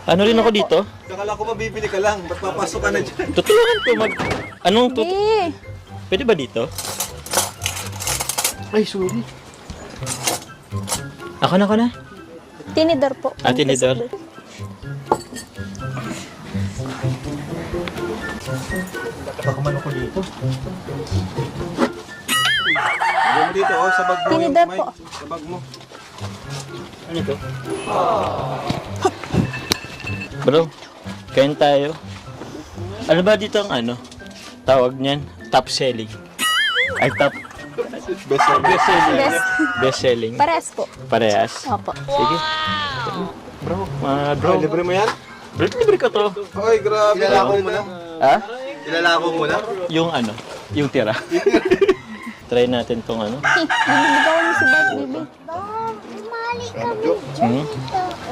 Ano rin ako dito? Akala ko mabibili ka lang. Ba't papasok ka na dyan? Tutulungan ko mag... Anong tut... Eh, Pwede ba dito? Ay, sorry. Ako na. tinidor po. Tinidor. Baka man ako dito. Diyan dito, oh, sa bag mo. Tinidor yung mic. po. Sa bag mo. Ano to? Bro, kain tayo. Ano ba dito ang ano? Tawag niyan? Top selling. Ay, top... Best selling. Best selling. Best. Best selling. Pares po. Parehas. Opo. Sige. Bro, bro. Ay, libre mo yan? Bro, libre ko to. Ay, grabe. Ilalako mo na. Ha? Ilalako mo na. Yung ano? Yung tira. Try natin tong ano. Binibigawan mo si Bart, baby. Hmm?